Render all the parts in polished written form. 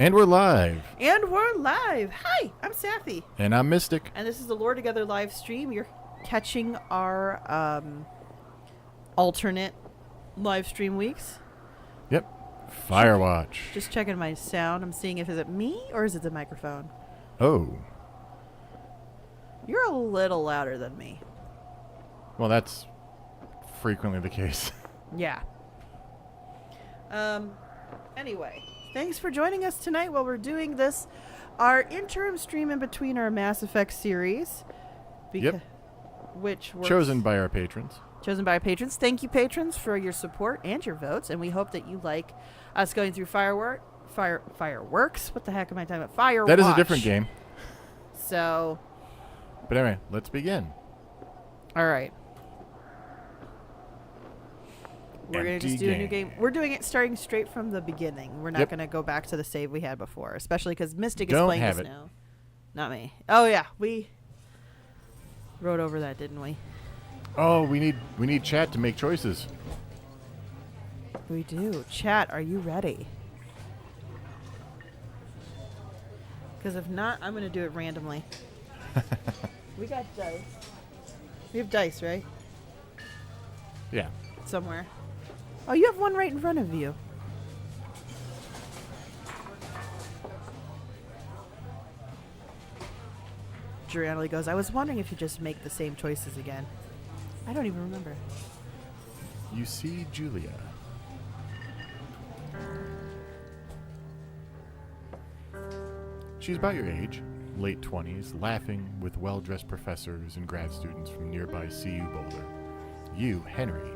And we're live. And we're live. Hi, I'm Sapphy. And I'm Mystic. And this is the Lore Together live stream. You're catching our alternate live stream weeks. Yep. Firewatch. Just checking my sound. I'm seeing if is it me or is it the microphone. Oh. You're a little louder than me. Well, that's frequently the case. Yeah. Anyway, thanks for joining us tonight while we're doing this, our interim stream in between our Mass Effect series. Yep. Which works. Chosen by our patrons. Chosen by our patrons. Thank you, patrons, for your support and your votes. And we hope that you like us going through fireworks. What the heck am I talking about? Firewatch. That is a different game. So. But anyway, let's begin. All right. We're going to just do a new game. game. We're doing it starting straight from the beginning. We're not going to go back to the save we had before, especially because Mystic is playing this now. Not me. Oh, yeah. We wrote over that, didn't we? Oh, we need chat to make choices. We do. Chat, are you ready? Because if not, I'm going to do it randomly. We got dice. We have dice, right? Yeah. Somewhere. Oh, you have one right in front of you. Giuliani goes, I was wondering if you just make the same choices again. I don't even remember. You see Julia. She's about your age, late 20s, laughing with well-dressed professors and grad students from nearby CU Boulder. You, Henry,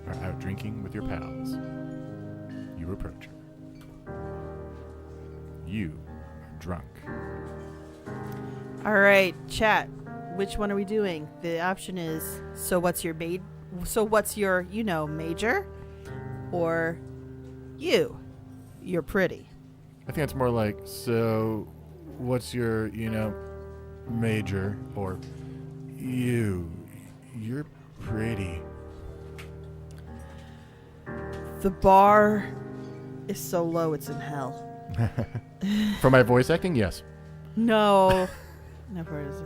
are out drinking with your pals. You approach her. You are drunk. All right, chat. Which one are we doing? The option is, so what's your major? Or you're pretty. I think it's more like, so what's your, major? Or you're pretty. The bar is so low it's in hell. For my voice acting, yes. No. Never is.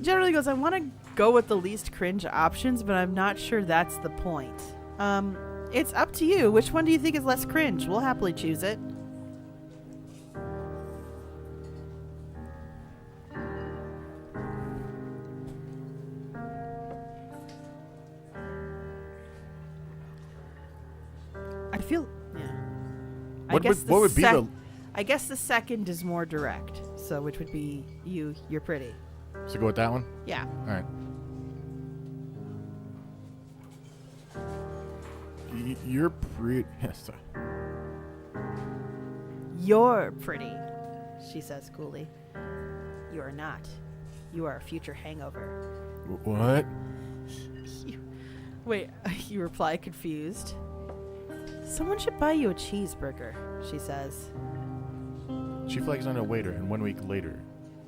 Generally goes, I want to go with the least cringe options, but I'm not sure that's the point. It's up to you. Which one do you think is less cringe? We'll happily choose it. I feel, yeah. I guess the second is more direct. So which would be you're pretty. So go with that one? Yeah. All right. You're pretty. You're pretty, she says coolly. You are not. You are a future hangover. What? Wait, you reply confused. Someone should buy you a cheeseburger, she says. She flags on a waiter, and 1 week later,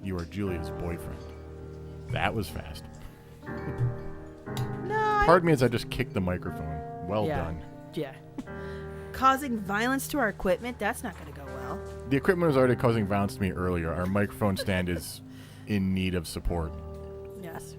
you are Julia's boyfriend. That was fast. No. Pardon me as I just kicked the microphone. Well done. Yeah. Causing violence to our equipment? That's not going to go well. The equipment was already causing violence to me earlier. Our microphone stand is in need of support. Yes.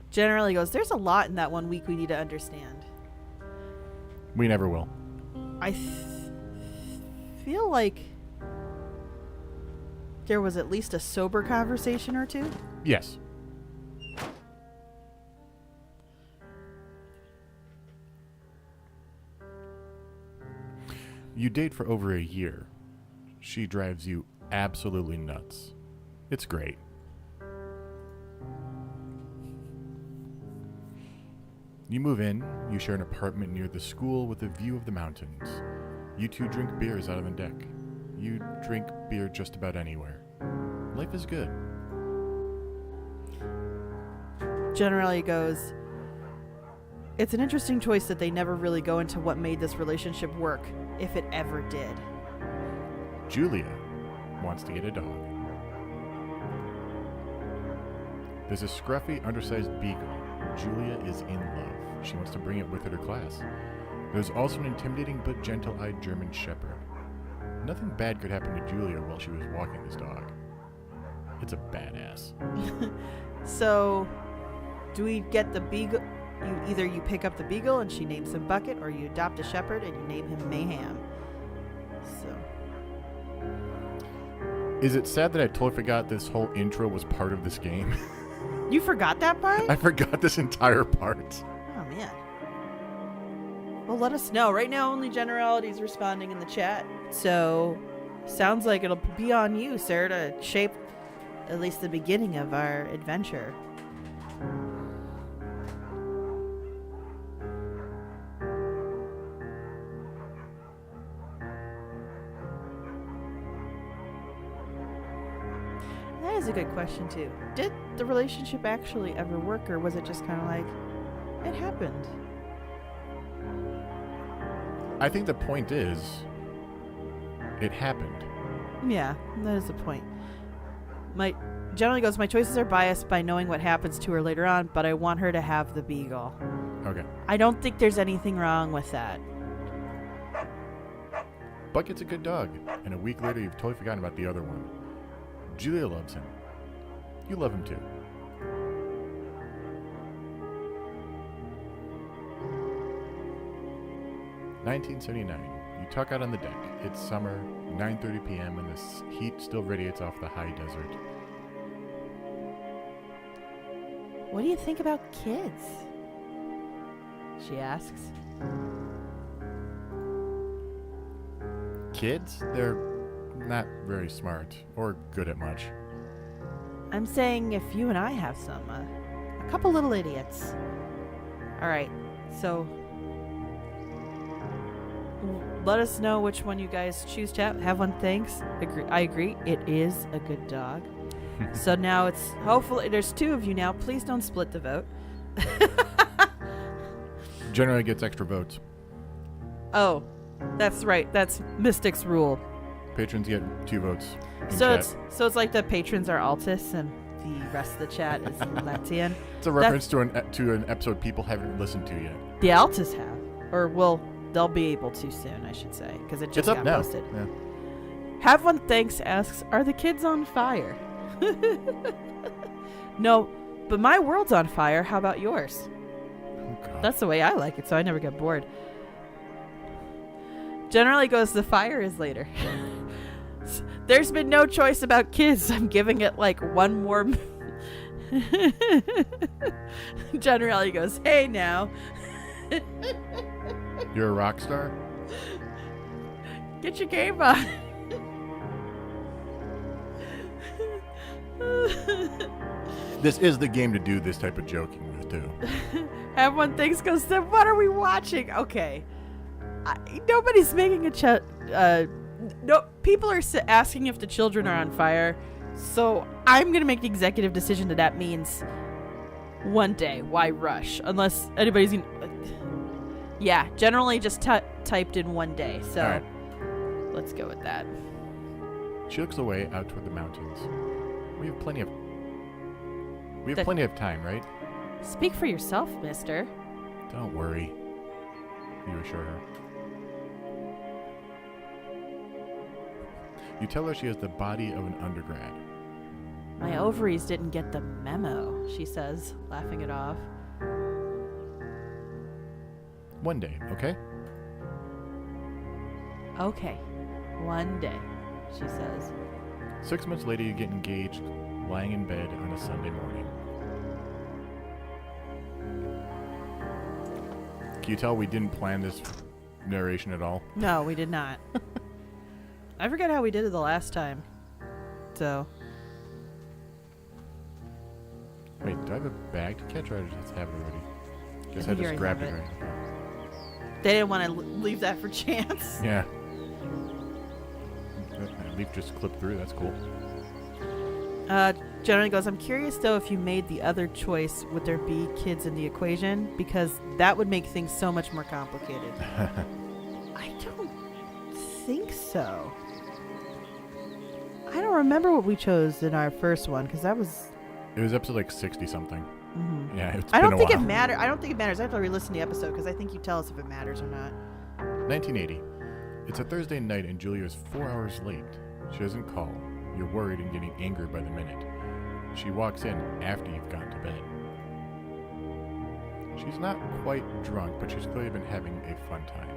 Generally goes, there's a lot in that 1 week we need to understand. We never will. I feel like there was at least a sober conversation or two. Yes. You date for over a year. She drives you absolutely nuts. It's great. You move in, you share an apartment near the school with a view of the mountains. You two drink beers out on the deck. You drink beer just about anywhere. Life is good. Generally goes, it's an interesting choice that they never really go into what made this relationship work, if it ever did. Julia wants to get a dog. There's a scruffy, undersized beagle. Julia is in love. She wants to bring it with her to class. There's also an intimidating but gentle-eyed German shepherd. Nothing bad could happen to Julia while she was walking this dog. It's a badass. So, do we get the beagle? Either you pick up the beagle and she names him Bucket, or you adopt a shepherd and you name him Mayhem. So, is it sad that I totally forgot this whole intro was part of this game? You forgot that part? I forgot this entire part. Oh, man. Well, let us know. Right now, only Generality's responding in the chat. So, sounds like it'll be on you, sir, to shape at least the beginning of our adventure. That is a good question, too. Did the relationship actually ever work, or was it just kind of like, it happened? I think the point is, it happened. Yeah, that is the point. Generally goes, my choices are biased by knowing what happens to her later on, but I want her to have the beagle. Okay. I don't think there's anything wrong with that. Bucket's a good dog, and a week later you've totally forgotten about the other one. Julia loves him. You love him too. (1979). You tuck out on the deck. It's summer, 9:30 p.m., and the heat still radiates off the high desert. What do you think about kids? She asks. Kids? They're not very smart or good at much. I'm saying if you and I have some, a couple little idiots. All right, so let us know which one you guys choose to have one. Thanks. I agree. It is a good dog. So now it's hopefully there's two of you now. Please don't split the vote. Generally gets extra votes. Oh, that's right. That's Mystic's rule. Patrons get 2 votes. So it's like the patrons are Altus and the rest of the chat is Latian. It's a reference to an episode people haven't listened to yet. The Altus have, or they'll be able to soon, I should say, because it just got posted. Yeah. Have one thanks asks, are the kids on fire? No, but my world's on fire. How about yours? Oh, God. That's the way I like it, so I never get bored. Generally goes, the fire is later. There's been no choice about kids. I'm giving it like one more. Generally goes, hey now. You're a rock star? Get your game on. This is the game to do this type of joking with, too. Everyone thinks, goes, then what are we watching? Okay. Nobody's making a chat. No, people are asking if the children are on fire. So I'm going to make the executive decision that means one day. Why rush? Unless anybody's going to... Yeah, generally just typed in one day. So right. Let's go with that. She looks away out toward the mountains. We have plenty of time, right? Speak for yourself, mister. Don't worry. You assure her. You tell her she has the body of an undergrad. My ovaries didn't get the memo, she says, laughing it off. One day, okay? Okay. One day, she says. 6 months later, you get engaged, lying in bed on a Sunday morning. Can you tell we didn't plan this narration at all? No, we did not. I forget how we did it the last time. So. Wait, do I have a bag to catch, or I just have it already? Guess I You just already grabbed have it it. right. They didn't want to leave that for chance. Yeah. That leaf just clipped through. That's cool. Generally goes, I'm curious though if you made the other choice, would there be kids in the equation? Because that would make things so much more complicated. I don't think so. I don't remember what we chose in our first one because that was. It was episode like 60 something. Mm-hmm. Yeah, it's I been don't a think while. it matters. I don't think it matters. I have to re-listen to the episode because I think you tell us if it matters or not. 1980. It's a Thursday night and Julia is 4 hours late. She doesn't call. You're worried and getting angry by the minute. She walks in after you've gone to bed. She's not quite drunk, but she's clearly been having a fun time.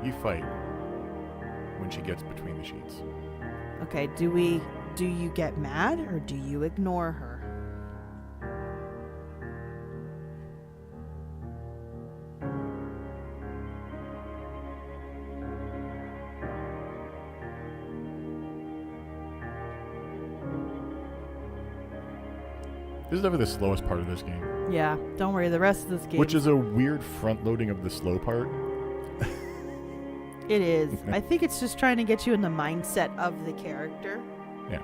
You fight when she gets between the sheets. Okay, do you get mad or do you ignore her? This is definitely the slowest part of this game. Yeah, don't worry. The rest of this game. Which is a weird front loading of the slow part. It is. I think it's just trying to get you in the mindset of the character. Yeah.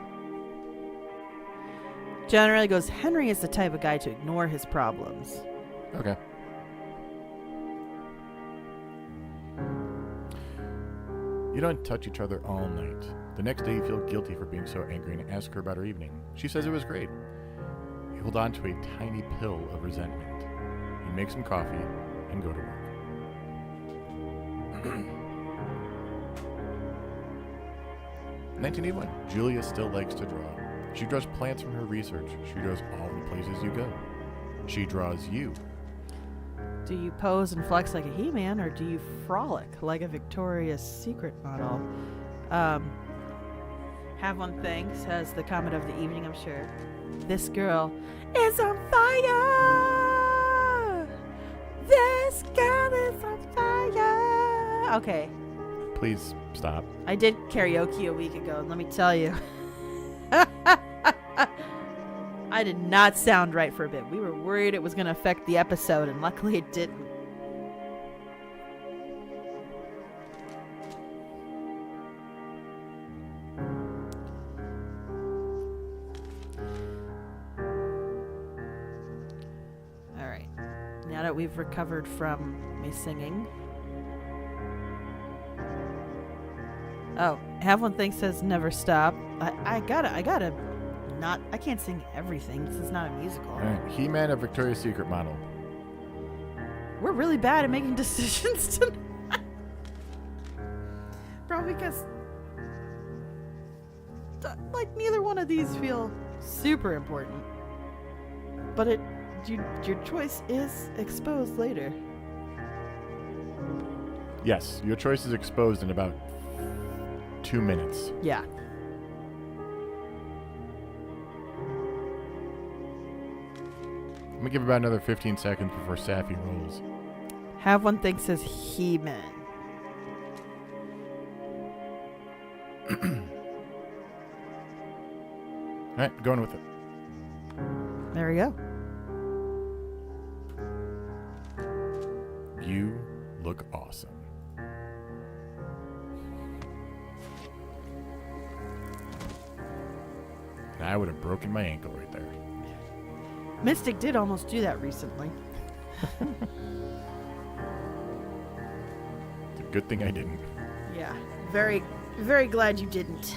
Generally goes, Henry is the type of guy to ignore his problems. Okay. You don't touch each other all night. The next day you feel guilty for being so angry and ask her about her evening. She says it was great. You hold on to a tiny pill of resentment. You make some coffee and go to work. 1981. Julia still likes to draw. She draws plants from her research. She draws all the places you go. She draws you. Do you pose and flex like a He-Man, or do you frolic like a Victoria's Secret model? Have one thing, says the comment of the evening, I'm sure. This girl is on fire! This girl is on fire! Okay. Please stop. I did karaoke a week ago, and let me tell you. I did not sound right for a bit. We were worried it was going to affect the episode, and luckily it didn't. All right. Now that we've recovered from me singing. Oh, have one thing says never stop. I gotta not, I can't sing everything. This is not a musical. All right. He-Man, a Victoria's Secret model. We're really bad at making decisions tonight. Probably because, like, neither one of these feel super important. But your choice is exposed later. Yes, your choice is exposed in about 2 minutes. Yeah. I'm gonna give about another 15 seconds before Sapphy rolls. Have one thing says He-Man. Alright, going with it. There we go. You look awesome. And I would have broken my ankle right there. Mystic did almost do that recently. It's a good thing I didn't. Yeah. Very, very glad you didn't.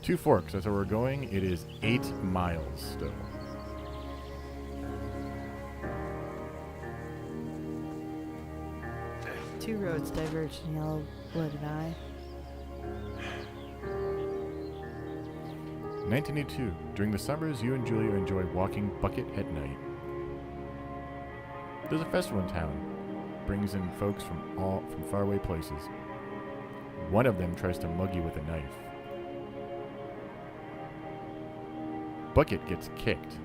2 Forks, that's where we're going. It is 8 miles still. Two roads diverge in yellow blooded eye. 1982. During the summers, you and Julia enjoy walking Bucket at night. There's a festival in town. Brings in folks from faraway places. One of them tries to mug you with a knife. Bucket gets kicked.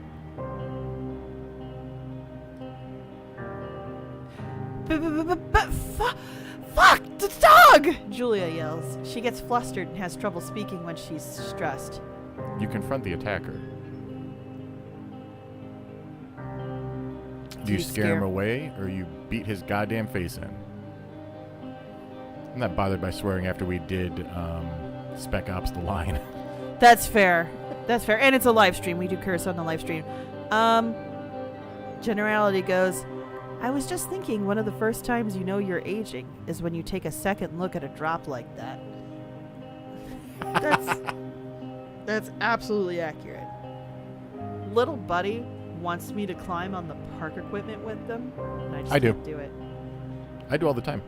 Fuck the dog! Julia yells. She gets flustered and has trouble speaking when she's stressed. You confront the attacker. Do you scare him away, or you beat his goddamn face in? I'm not bothered by swearing after we did Spec Ops the line. That's fair. That's fair. And it's a live stream. We do curse on the live stream. Generality goes, I was just thinking one of the first times you know you're aging is when you take a second look at a drop like that. That's absolutely accurate. Little buddy wants me to climb on the park equipment with them, and I just can't do it. I do all the time.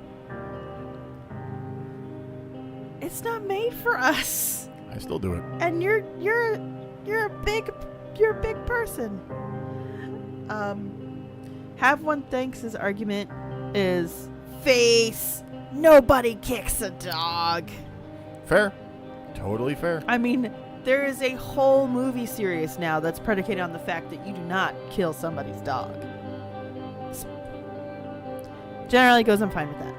It's not made for us. I still do it. And you're a big person. Have One thinks his argument is face. Nobody kicks a dog. Fair. Totally fair. I mean, there is a whole movie series now that's predicated on the fact that you do not kill somebody's dog. Generally goes, I'm fine with that.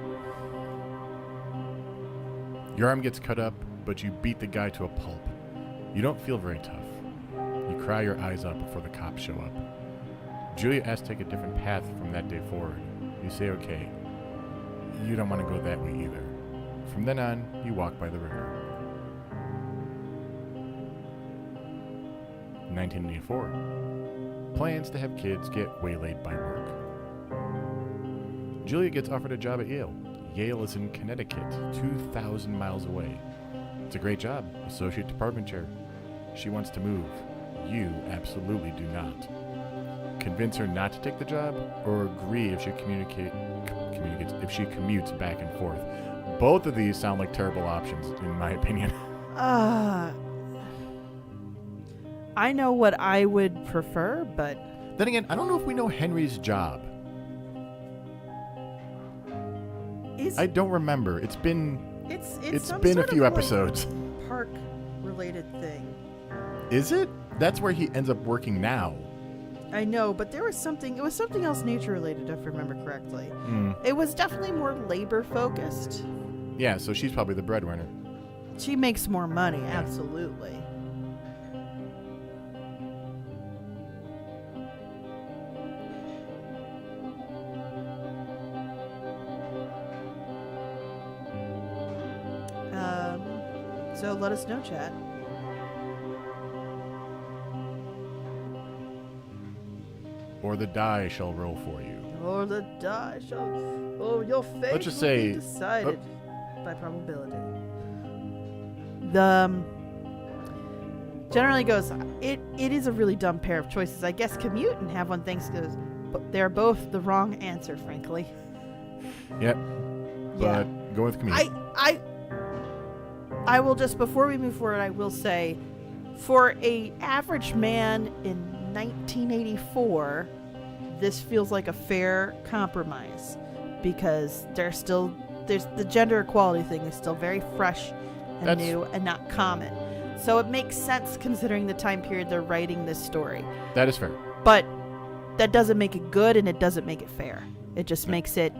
Your arm gets cut up, but you beat the guy to a pulp. You don't feel very tough. You cry your eyes out before the cops show up. Julia asks to take a different path from that day forward. You say okay. You don't want to go that way either. From then on, you walk by the river. 1984. Plans to have kids get waylaid by work. Julia gets offered a job at Yale. Yale is in Connecticut, 2,000 miles away. It's a great job, associate department chair. She wants to move. You absolutely do not. Convince her not to take the job, or agree if she if she commutes back and forth. Both of these sound like terrible options, in my opinion. I know what I would prefer, but then again, I don't know if we know Henry's job. I don't remember. It's been a few episodes. Like park related thing. Is it? That's where he ends up working now. I know, but it was something else nature related, if I remember correctly. It was definitely more labor focused. Yeah, so she's probably the breadwinner. She makes more money, absolutely. So let us know, chat. Or the die shall roll for you. Or the die shall... Oh, your fate Let's just will say, be decided by probability. The... generally goes, it is a really dumb pair of choices. I guess commute and have one thinks goes, but they're both the wrong answer, frankly. Yep. But go with commute. I will just, before we move forward, I will say, for a average man in 1984, this feels like a fair compromise because there's the gender equality thing is still very fresh and new and not common. So it makes sense considering the time period they're writing this story. That is fair. But that doesn't make it good and it doesn't make it fair. It just makes it...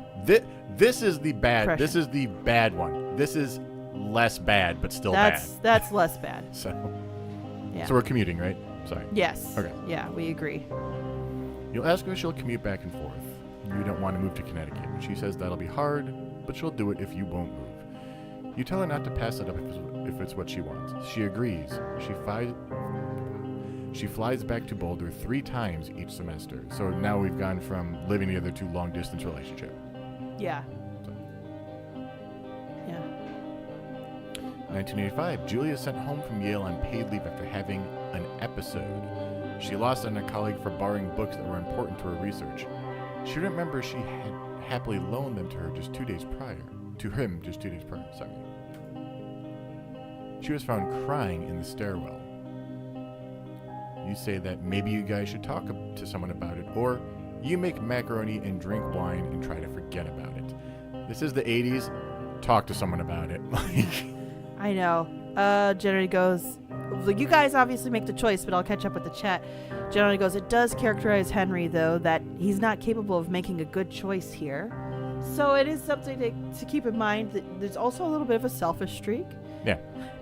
This is the bad. Pressure. This is the bad one. This is less bad, but still bad. That's less bad. So yeah. So we're commuting, right? Sorry. Yes. Okay. Yeah, we agree. You'll ask her if she'll commute back and forth. You don't want to move to Connecticut. She says that'll be hard, but she'll do it if you won't move. You tell her not to pass it up if it's what she wants. She agrees. She flies back to Boulder 3 times each semester. So now we've gone from living together to long-distance relationship. Yeah. So. Yeah. 1985, Julia sent home from Yale on paid leave after having an episode. She lost on a colleague for borrowing books that were important to her research. She remembers she had happily loaned them to her just 2 days prior. To him just 2 days prior, sorry. She was found crying in the stairwell. You say that maybe you guys should talk to someone about it, or you make macaroni and drink wine and try to forget about it. This is the 80s. Talk to someone about it. I know. Generally goes, you guys obviously make the choice, but I'll catch up with the chat. Generally goes, it does characterize Henry, though, that he's not capable of making a good choice here. So it is something to keep in mind that there's also a little bit of a selfish streak. Yeah.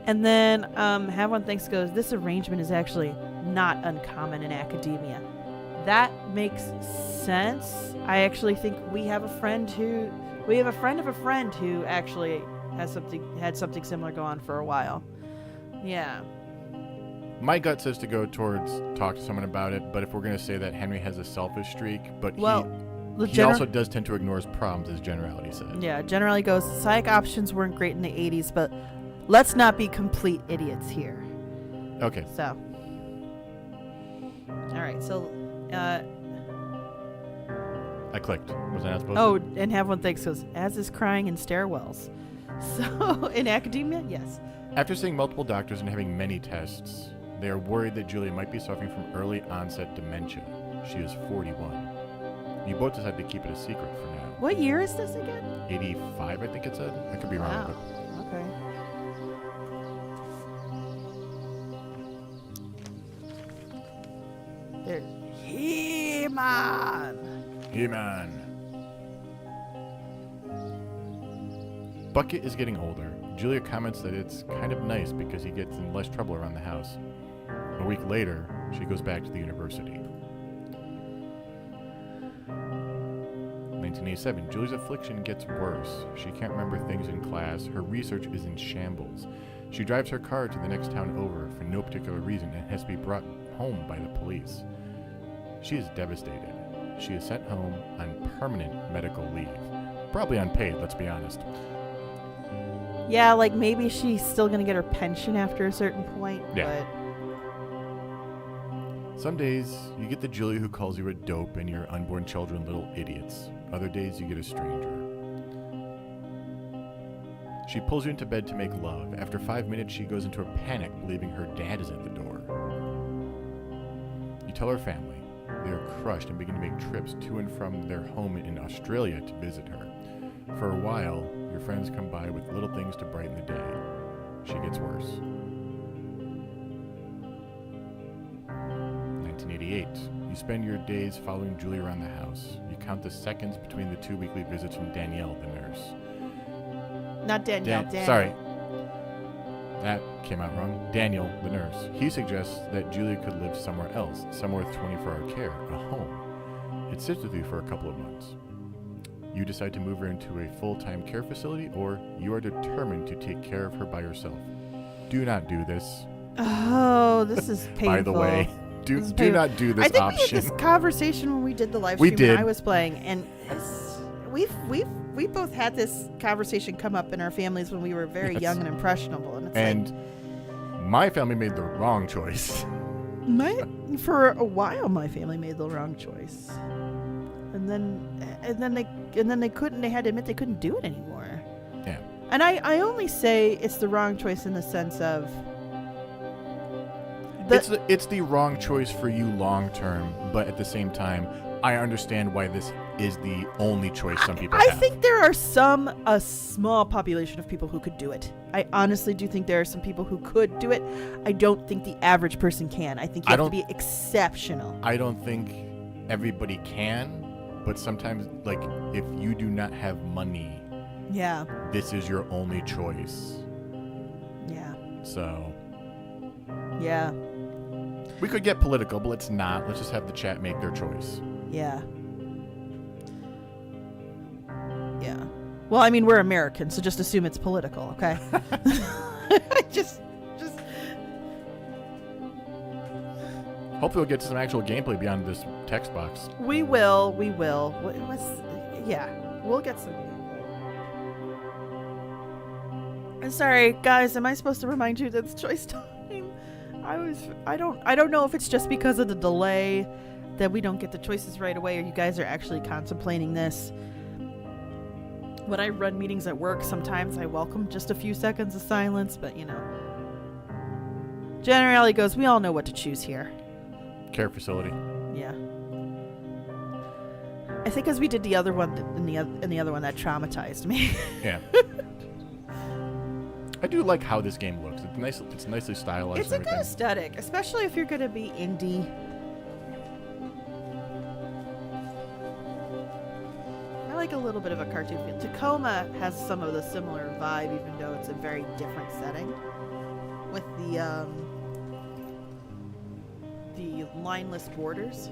And then Have One Thinks goes, this arrangement is actually not uncommon in academia. That makes sense. I actually think we have a friend of a friend who actually had something similar go on for a while. Yeah. My gut says to go towards talk to someone about it, but if we're going to say that Henry has a selfish streak, but he also does tend to ignore his problems, as Generality said. Yeah, Generality goes, psych options weren't great in the 80s, but let's not be complete idiots here. Okay. So. All right, so... I clicked. Was I not supposed Oh, to? and have one thinks goes, as is crying in stairwells. So, in academia, yes. After seeing multiple doctors and having many tests, they are worried that Julia might be suffering from early onset dementia. She is 41. You both decide to keep it a secret for now. What year is this again? 85, I think it said. I could be wrong. Wow. Okay. There. He-Man! He-Man. Bucket is getting older. Julia comments that it's kind of nice because he gets in less trouble around the house. A week later, she goes back to the university. 1987, Julie's affliction gets worse. She can't remember things in class. Her research is in shambles. She drives her car to the next town over for no particular reason and has to be brought home by the police. She is devastated. She is sent home on permanent medical leave. Probably unpaid, let's be honest. Yeah, like maybe she's still going to get her pension after a certain point. Yeah. Some days, you get the Julia who calls you a dope and your unborn children little idiots. Other days, you get a stranger. She pulls you into bed to make love. After 5 minutes, she goes into a panic, believing her dad is at the door. You tell her family. They are crushed and begin to make trips to and from their home in Australia to visit her. For a while, your friends come by with little things to brighten the day. She gets worse. 1988. You spend your days following Julie around the house. You count the seconds between the 2 weekly visits from Danielle, the nurse. Not Danielle, Daniel. Sorry. That came out wrong. Daniel, the nurse. He suggests that Julia could live somewhere else, somewhere with 24-hour care, a home. It sits with you for a couple of months. You decide to move her into a full-time care facility, or you are determined to take care of her by yourself. Do not do this. Oh, this is painful. By the way, do not do this option. I think we had this conversation when we did the live stream when I was playing, and we both had this conversation come up in our families when we were very young and impressionable, and it's my family made the wrong choice. For a while, my family made the wrong choice, and then they couldn't. They had to admit they couldn't do it anymore. Yeah. And I only say it's the wrong choice in the sense of it's the wrong choice for you long term, but at the same time, I understand why this is the only choice some people have. I think there are a small population of people who could do it. I honestly do think there are some people who could do it. I don't think the average person can. I think you have to be exceptional. I don't think everybody can, but sometimes, like, if you do not have money, yeah, this is your only choice. Yeah. So. Yeah. We could get political, but let's not. Let's just have the chat make their choice. Yeah. Yeah. Well, I mean, we're Americans, so just assume it's political, okay? just. Hopefully we'll get to some actual gameplay beyond this text box. We will. Yeah, we'll get some. I'm sorry, guys. Am I supposed to remind you that it's choice time? I don't know if it's just because of the delay that we don't get the choices right away, or you guys are actually contemplating this. When I run meetings at work, sometimes I welcome just a few seconds of silence, but Generally goes, we all know what to choose here. Care facility. Yeah. I think as we did the other one, in the other one that traumatized me. Yeah. I do like how this game looks. It's nice. It's nicely stylized. It's a good aesthetic, especially if you're going to be indie. I like a little bit of a cartoon feel. Tacoma has some of the similar vibe, even though it's a very different setting, with the lineless borders.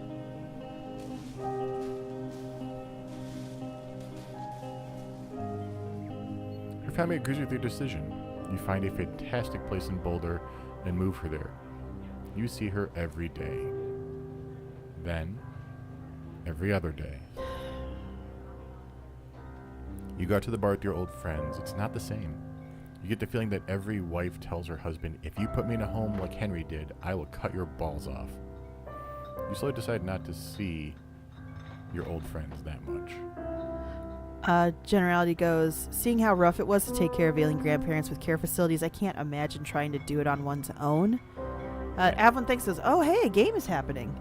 Her family agrees with your decision. You find a fantastic place in Boulder and move her there. You see her every day. Then, every other day. You go out to the bar with your old friends. It's not the same. You get the feeling that every wife tells her husband, if you put me in a home like Henry did, I will cut your balls off. You slowly decide not to see your old friends that much. Generality goes, seeing how rough it was to take care of ailing grandparents with care facilities, I can't imagine trying to do it on one's own. Avon thinks, oh, hey, a game is happening.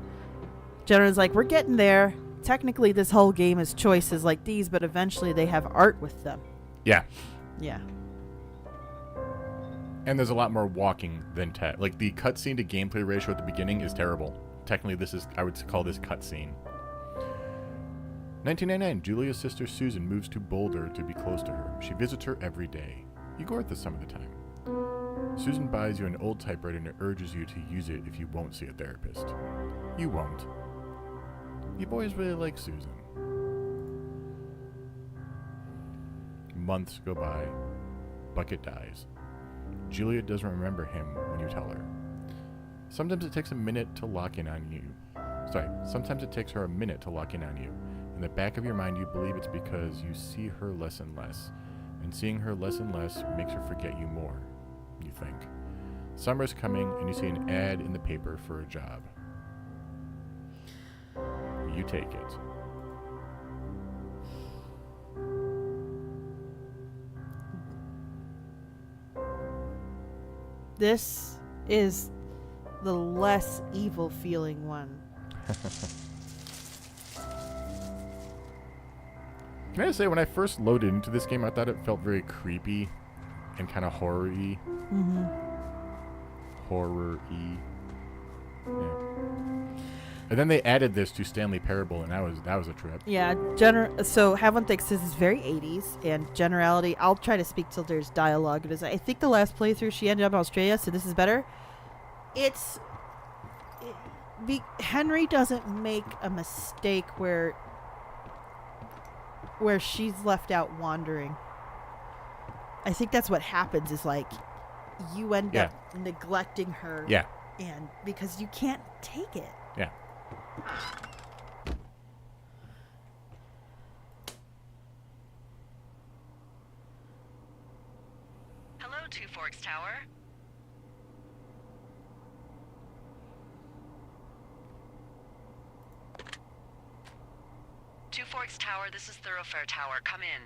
General's like, we're getting there. Technically, this whole game is choices like these, but eventually they have art with them. Yeah. Yeah. And there's a lot more walking than text. Like, the cutscene to gameplay ratio at the beginning is terrible. Technically, I would call this cutscene. 1999, Julia's sister Susan moves to Boulder to be close to her. She visits her every day. You go with her some of the time. Susan buys you an old typewriter and urges you to use it if you won't see a therapist. You won't. You boys really like Susan. Months go by. Bucket dies. Julia doesn't remember him when you tell her. Sometimes it takes a minute to lock in on you. Sometimes it takes her a minute to lock in on you. In the back of your mind, you believe it's because you see her less and less. And seeing her less and less makes her forget you more, you think. Summer's coming, and you see an ad in the paper for a job. You take it. This is the less evil feeling one. Can I say, when I first loaded into this game, I thought it felt very creepy and kind of horror-y. Mm-hmm. Horror-y. Yeah. And then they added this to Stanley Parable, and that was a trip. Yeah, so Havlin thinks this is very 80s, and Generality, I'll try to speak till there's dialogue. I think the last playthrough she ended up in Australia, so this is better. Henry doesn't make a mistake where she's left out wandering. I think that's what happens, is like you end up neglecting her. Yeah. And because you can't take it. Yeah. Hello, Two Forks Tower. Two Forks Tower, this is Thoroughfare Tower. Come in.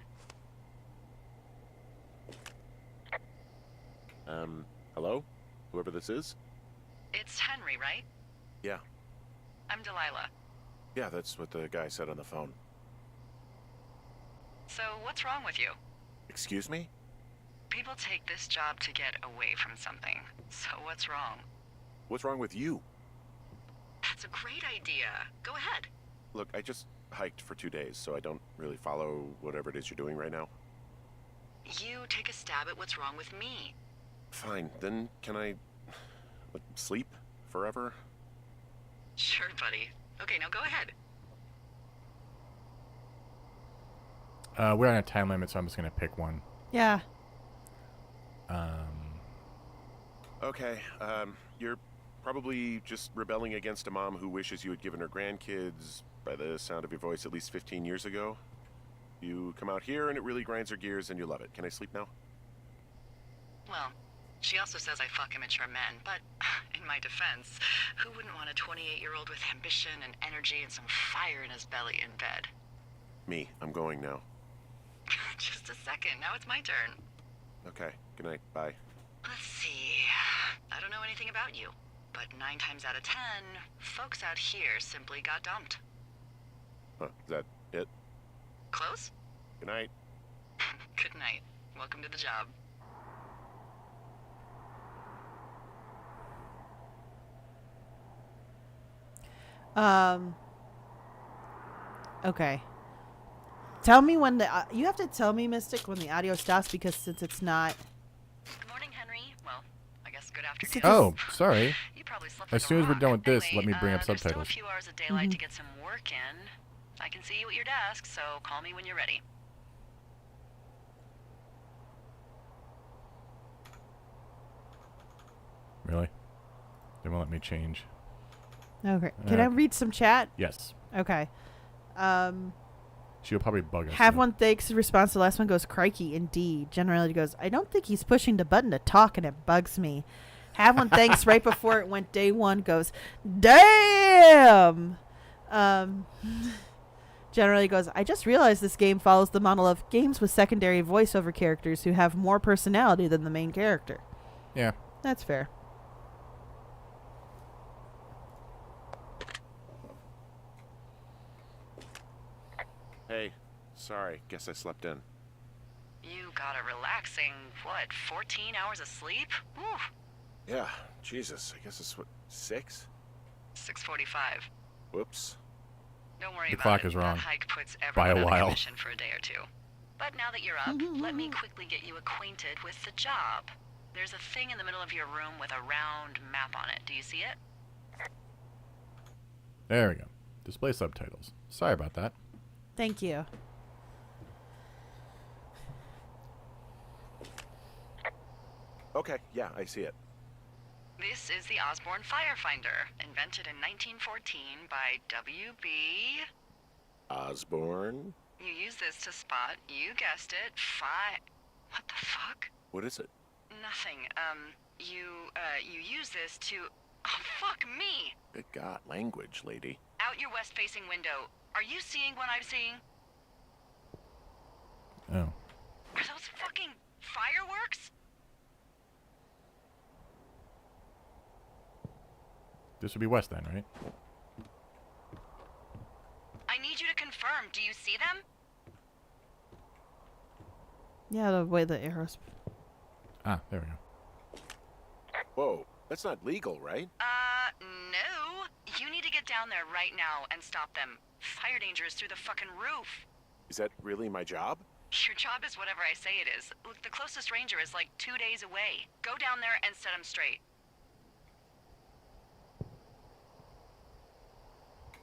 Hello? Whoever this is? It's Henry, right? Yeah. I'm Delilah. Yeah, that's what the guy said on the phone. So, what's wrong with you? Excuse me? People take this job to get away from something. So, what's wrong? What's wrong with you? That's a great idea. Go ahead. Look, I just hiked for 2 days, so I don't really follow whatever it is you're doing right now. You take a stab at what's wrong with me. Fine, then can I sleep forever? Sure, buddy. Okay, now go ahead. We're on a time limit, so I'm just going to pick one. Yeah. Okay, you're probably just rebelling against a mom who wishes you had given her grandkids, by the sound of your voice, at least 15 years ago. You come out here and it really grinds her gears and you love it. Can I sleep now? Well, she also says I fuck immature men, but in my defense, who wouldn't want a 28-year-old with ambition and energy and some fire in his belly in bed? Me. I'm going now. Just a second. Now it's my turn. Okay. Good night. Bye. Let's see. I don't know anything about you, but 9 times out of 10, folks out here simply got dumped. Huh. Is that it? Close? Good night. Good night. Welcome to the job. Okay. Tell me when you have to tell me, Mystic, when the audio stops, because since it's not. Good morning, Henry. Well, I guess good afternoon. Oh, sorry. You probably slept As like a soon as we're rock. done with this, Anyway, let me bring up there's subtitles. Still a few hours of daylight to get some work in. I can see you at your desk, so call me when you're ready. Really? They won't let me change. Okay. Can I read some chat? Yes. Okay. She'll probably bug us. Have though. one thinks response to the last one goes, crikey, indeed. Generally goes, I don't think he's pushing the button to talk and it bugs me. Have one thanks right before it went day one goes, damn! Generally goes, I just realized this game follows the model of games with secondary voiceover characters who have more personality than the main character. Yeah. That's fair. Hey, sorry. Guess I slept in. You got a relaxing, 14 hours of sleep? Whew. Yeah, Jesus. I guess it's what, 6? 6:45. Whoops. Don't worry The about clock it. is wrong. That hike puts By a everyone out of while. commission for a day or two. But now that you're up, let me quickly get you acquainted with the job. There's a thing in the middle of your room with a round map on it. Do you see it? There we go. Display subtitles. Sorry about that. Thank you. Okay, yeah, I see it. This is the Osborne Firefinder, invented in 1914 by W.B. Osborne? You use this to spot, you guessed it, What the fuck? What is it? Nothing. You use this to... Oh, fuck me! Good God, language, lady. Out your west-facing window. Are you seeing what I'm seeing? Oh. Are those fucking fireworks? This would be west then, right? I need you to confirm. Do you see them? Yeah, the way the arrows... Ah, there we go. Whoa, that's not legal, right? No. You need to get down there right now and stop them. Fire danger is through the fucking roof. Is that really my job? Your job is whatever I say it is. Look, the closest ranger is like 2 days away. Go down there and set them straight.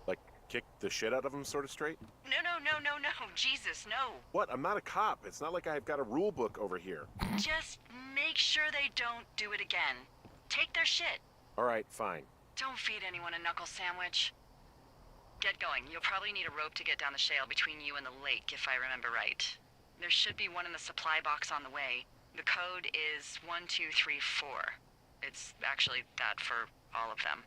Like, kick the shit out of them sort of straight? No. Jesus, no. What? I'm not a cop. It's not like I've got a rule book over here. Just make sure they don't do it again. Take their shit. All right, fine. Don't feed anyone a knuckle sandwich. Get going. You'll probably need a rope to get down the shale between you and the lake, if I remember right. There should be one in the supply box on the way. The code is 1234. It's actually that for all of them.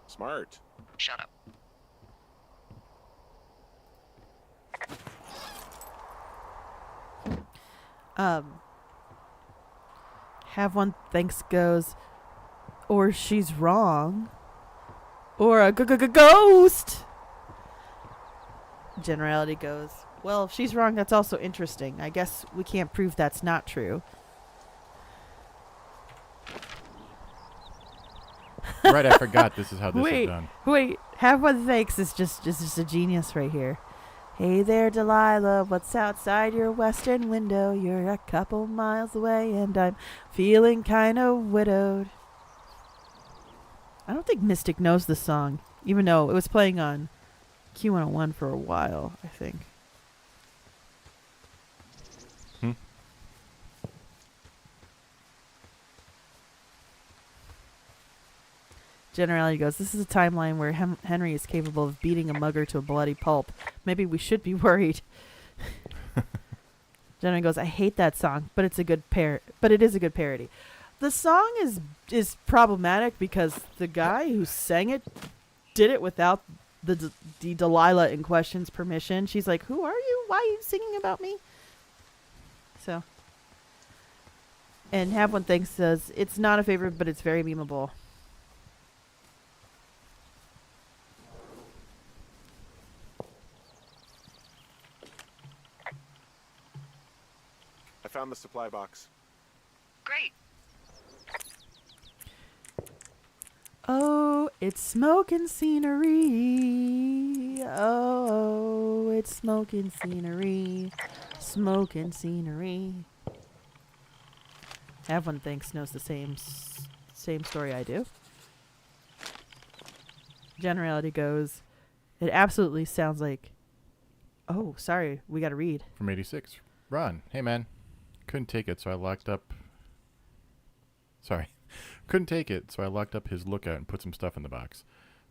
Smart. Shut up. Have one thinks goes, or she's wrong, or a ghost. Generality goes, well, if she's wrong, that's also interesting. I guess we can't prove that's not true. Right, I forgot this is how this is done. Wait. Have one thinks is just a genius right here. Hey there, Delilah, what's outside your western window? You're a couple miles away and I'm feeling kind of widowed. I don't think Mystic knows the song, even though it was playing on Q101 for a while, I think. Generality goes, this is a timeline where Henry is capable of beating a mugger to a bloody pulp. Maybe we should be worried. Generality goes, I hate that song, but it is a good parody. The song is problematic because the guy who sang it did it without the Delilah in question's permission. She's like, who are you? Why are you singing about me? So. And Have One Thing says, it's not a favorite, but it's very memeable. I found the supply box. Great. Oh, it's smoking scenery. Oh, it's smoking scenery. Smoking scenery. Have One Thinks knows the same story I do. Generality goes, it absolutely sounds like... Oh, sorry, we gotta read. From 86. Ron, hey man. Couldn't take it, so I locked up Sorry. Couldn't take it, so I locked up his lookout and put some stuff in the box.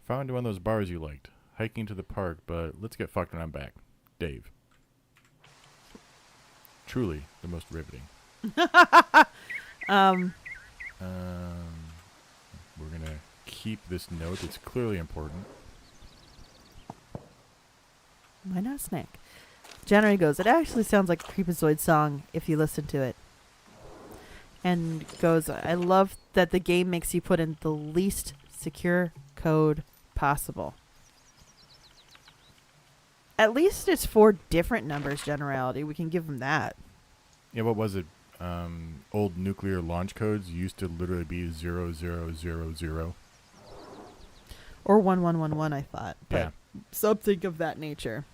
Found one of those bars you liked. Hiking to the park, but let's get fucked when I'm back. Dave. Truly the most riveting. We're gonna keep this note. It's clearly important. Why not a snack? January goes, it actually sounds like a Creepazoid song if you listen to it. And goes, I love that the game makes you put in the least secure code possible. At least it's 4 different numbers, generality. We can give them that. Yeah, what was it? Old nuclear launch codes used to literally be 0000. Or 1111, I thought. But Yeah. something of that nature.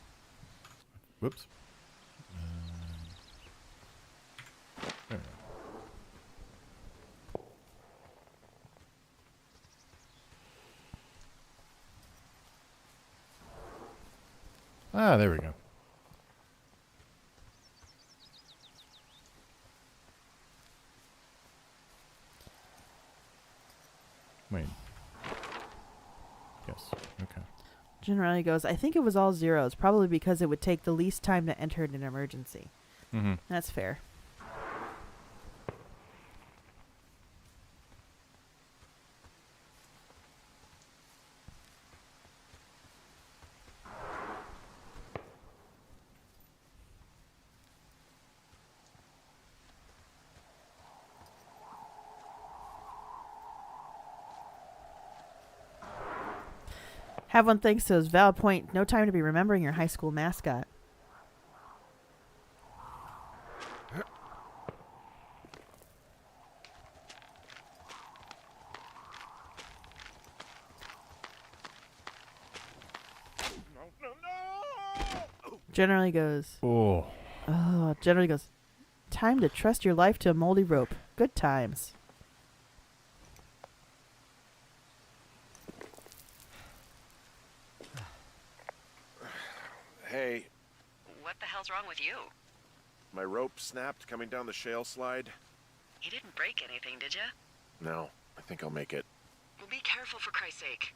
Whoops. There we go. Ah, there we go. Wait. Yes. Okay. Generally goes, I think it was all zeros, probably because it would take the least time to enter in an emergency. Mm-hmm. That's fair. Have one thanks to his valid point. No time to be remembering your high school mascot. Generally goes, Oh. generally goes, time to trust your life to a moldy rope. Good times. Hey, What the hell's wrong with you? my rope snapped coming down the shale slide. You didn't break anything, did you? No, I think I'll make it. Well, be careful for Christ's sake.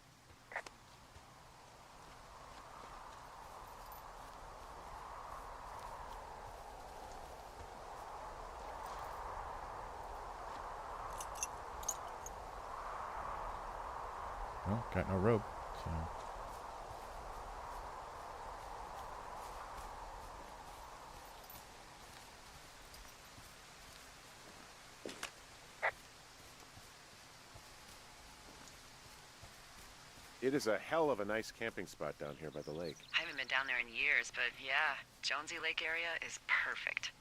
Well, got no rope, so. It is a hell of a nice camping spot down here by the lake. I haven't been down there in years, but yeah, Jonesy Lake area is perfect.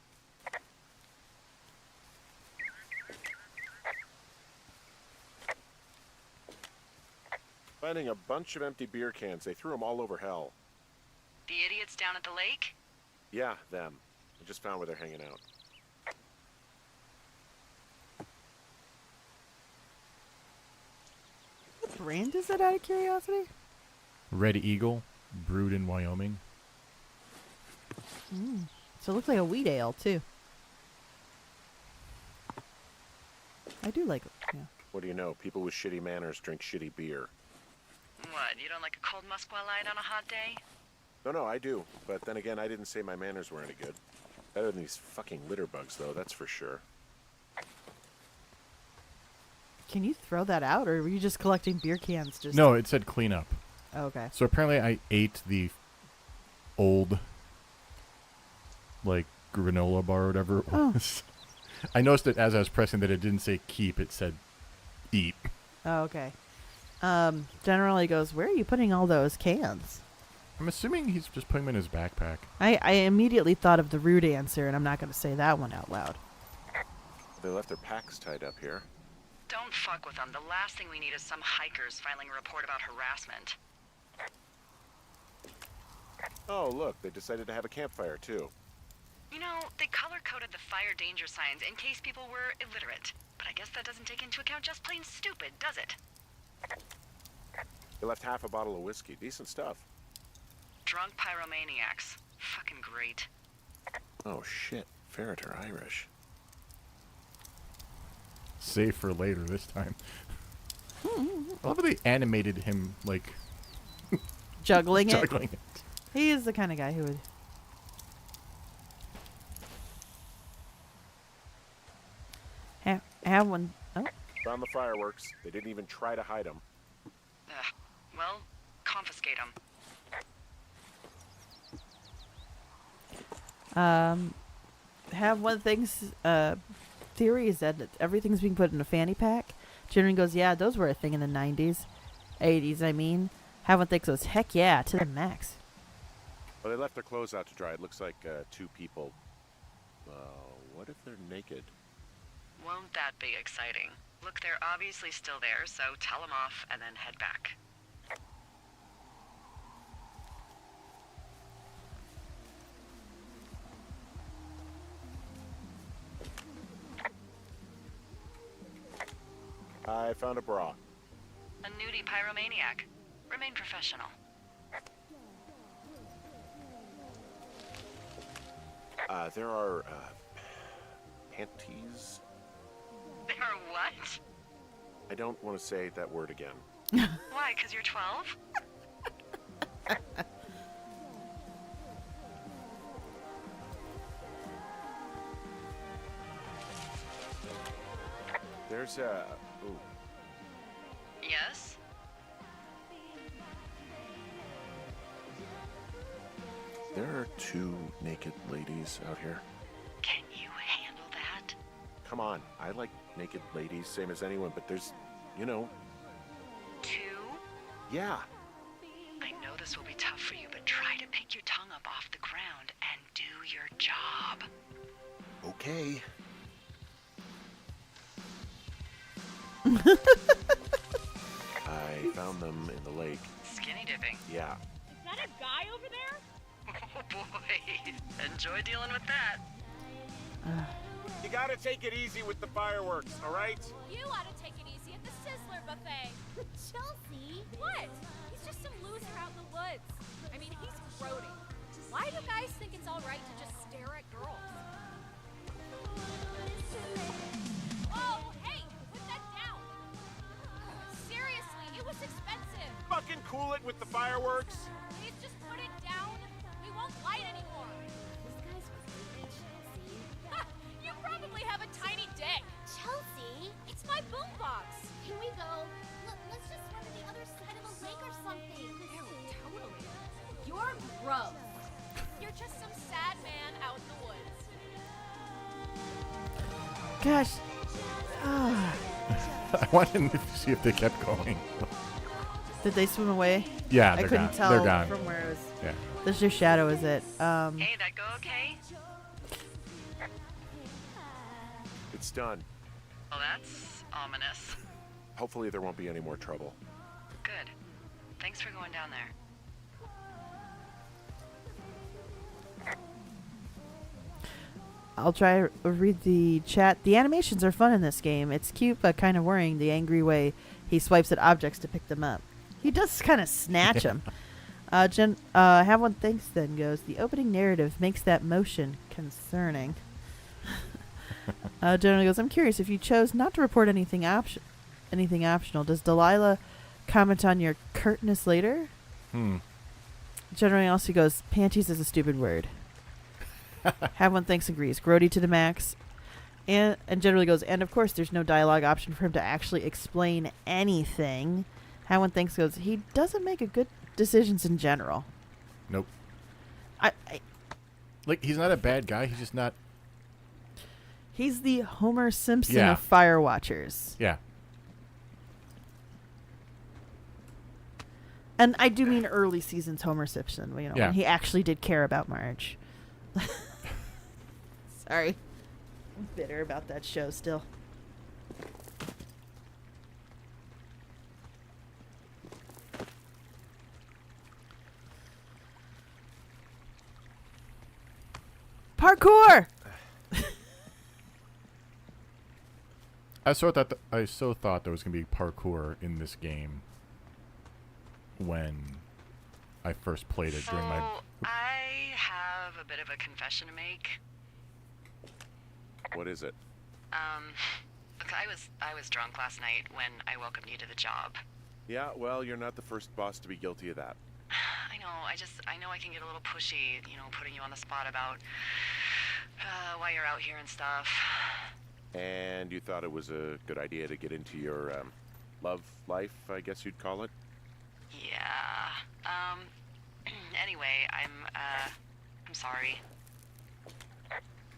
Finding a bunch of empty beer cans. They threw them all over hell. The idiots down at the lake? Yeah, them. I just found where they're hanging out. What brand is it, out of curiosity? Red Eagle, brewed in Wyoming. So it looks like a wheat ale, too. I do like it, yeah. What do you know? People with shitty manners drink shitty beer. What, you don't like a cold Musquat Light on a hot day? No, I do. But then again, I didn't say my manners were any good. Better than these fucking litter bugs, though, that's for sure. Can you throw that out, or were you just collecting beer cans? Just No, it said clean up. Oh, okay. So apparently I ate the old, like, granola bar or whatever it Oh. was. I noticed that as I was pressing that it didn't say keep, it said eat. Oh, okay. Generally goes, where are you putting all those cans? I'm assuming he's just putting them in his backpack. I immediately thought of the rude answer, and I'm not going to say that one out loud. They left their packs tied up here. Don't fuck with them. The last thing we need is some hikers filing a report about harassment. Oh, look, they decided to have a campfire, too. You know, they color-coded the fire danger signs in case people were illiterate. But I guess that doesn't take into account just plain stupid, does it? They left half a bottle of whiskey. Decent stuff. Drunk pyromaniacs. Fucking great. Oh, shit. Ferret are Irish. Save for later this time. I love how they animated him, like, Juggling it. juggling it. He is the kind of guy who would. Have one. Oh. Found the fireworks. They didn't even try to hide them. Well, confiscate them. Have one of the things, theory is that everything's being put in a fanny pack. Junior goes, yeah, those were a thing in the 90s. 80s, I mean. Have one thing goes, heck yeah, to the max. Well, they left their clothes out to dry. It looks like 2 people. What if they're naked? Won't that be exciting? Look, they're obviously still there, so tell them off and then head back. I found a bra. A nudie pyromaniac. Remain professional. There are, panties? They are what? I don't want to say that word again. Why, 'cause you're 12? There's a... Ooh. Yes? There are 2 naked ladies out here. Can you handle that? Come on, I like naked ladies, same as anyone, but there's, you know... 2? Yeah. I know this will be tough for you, but try to pick your tongue up off the ground and do your job. Okay. I found them in the lake. Skinny dipping. Yeah. Is that a guy over there? Oh boy. Enjoy dealing with that. You gotta take it easy with the fireworks, alright? You ought to take it easy at the Sizzler buffet. Chelsea? What? He's just some loser out in the woods. I mean, he's grody. Why do guys think it's all right to just stare at girls? Oh, hey! Put that down! Seriously, it was expensive. Fucking cool it with the fireworks. Please just put it down. We won't light anymore. This guy's crazy, Chelsea. Ha! You probably have a tiny dick. Chelsea? It's my boombox. Can we go? Let's just run to the other side of the lake or something. Ew, totally. You're gross. You're just some sad man out in the woods. Gosh. I wanted to see if they kept going. Did they swim away? Yeah, I they're couldn't gone. tell They're gone. from where it was. Yeah. There's your shadow, is it? Hey, that go okay? It's done. Well, that's ominous. Hopefully there won't be any more trouble. Good. Thanks for going down there. I'll try to read the chat. The animations are fun in this game. It's cute, but kind of worrying the angry way he swipes at objects to pick them up. He does kind of snatch them. Have one thinks then goes, the opening narrative makes that motion concerning. Generally goes, I'm curious, if you chose not to report anything optional, does Delilah comment on your curtness later? Generally also goes, panties is a stupid word. Have one thinks agrees. Grody to the max. And generally goes, and of course there's no dialogue option for him to actually explain anything. Have one thinks goes, he doesn't make a good decisions in general. Nope. I Like, he's not a bad guy. He's just not... He's the Homer Simpson Yeah. of Firewatchers. Yeah. And I do mean early seasons Homer Simpson, you know, Yeah. when he actually did care about Marge. Sorry. I'm bitter about that show still. Parkour! I so thought there was going to be parkour in this game when I first played it during my... I have a bit of a confession to make. What is it? Look, I was drunk last night when I welcomed you to the job. Yeah, well, you're not the first boss to be guilty of that. I know, I know I can get a little pushy, putting you on the spot about why you're out here and stuff. And you thought it was a good idea to get into your, love life, I guess you'd call it? Yeah. Anyway, I'm sorry.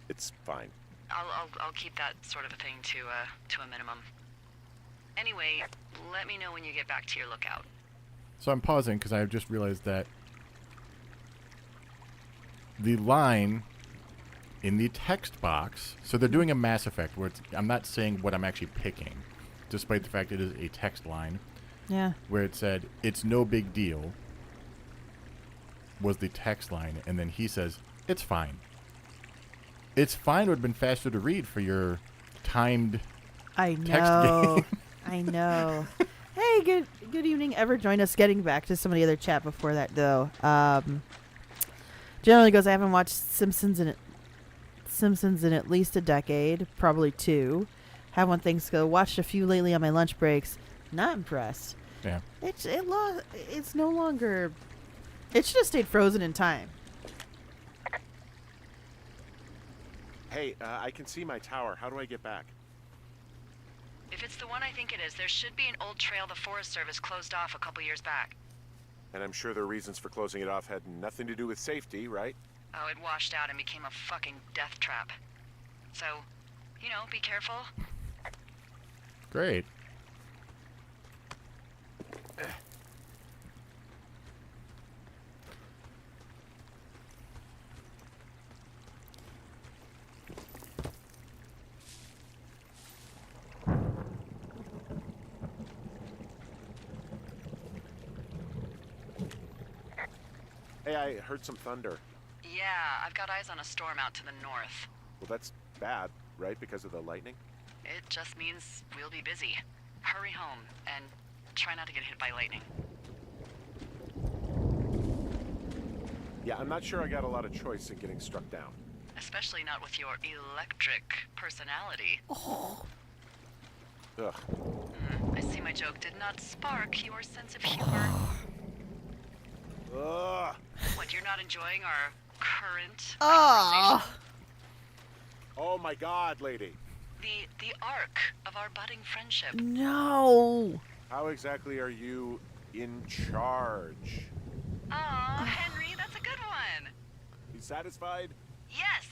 It's fine. I'll keep that sort of a thing to a minimum. Anyway, let me know when you get back to your lookout. So I'm pausing because I've just realized that the line in the text box, so they're doing a Mass Effect where I'm not saying what I'm actually picking, despite the fact it is a text line. Yeah. Where it said, "It's no big deal," was the text line, and then he says, "It's fine." It's fine would have been faster to read for your timed I text know. game. I know. Hey, good evening. Ever join us? Getting back to some of the other chat before that, though. Generally goes, I haven't watched Simpsons in at least a decade, probably 2. Have one things go. Watched a few lately on my lunch breaks. Not impressed. Yeah. It's no longer. It should have stayed frozen in time. Hey, I can see my tower. How do I get back? If it's the one I think it is, there should be an old trail the Forest Service closed off a couple years back. And I'm sure the reasons for closing it off had nothing to do with safety, right? Oh, it washed out and became a fucking death trap. So, be careful. Great. Hey, I heard some thunder. Yeah, I've got eyes on a storm out to the north. Well, that's bad, right? Because of the lightning? It just means we'll be busy. Hurry home, and try not to get hit by lightning. Yeah, I'm not sure I got a lot of choice in getting struck down. Especially not with your electric personality. Ugh. I see my joke did not spark your sense of humor. Ugh. What, you're not enjoying our current Oh. conversation? Oh my God, lady. The arc of our budding friendship. No. How exactly are you in charge? Aw, Henry, that's a good one. You satisfied? Yes.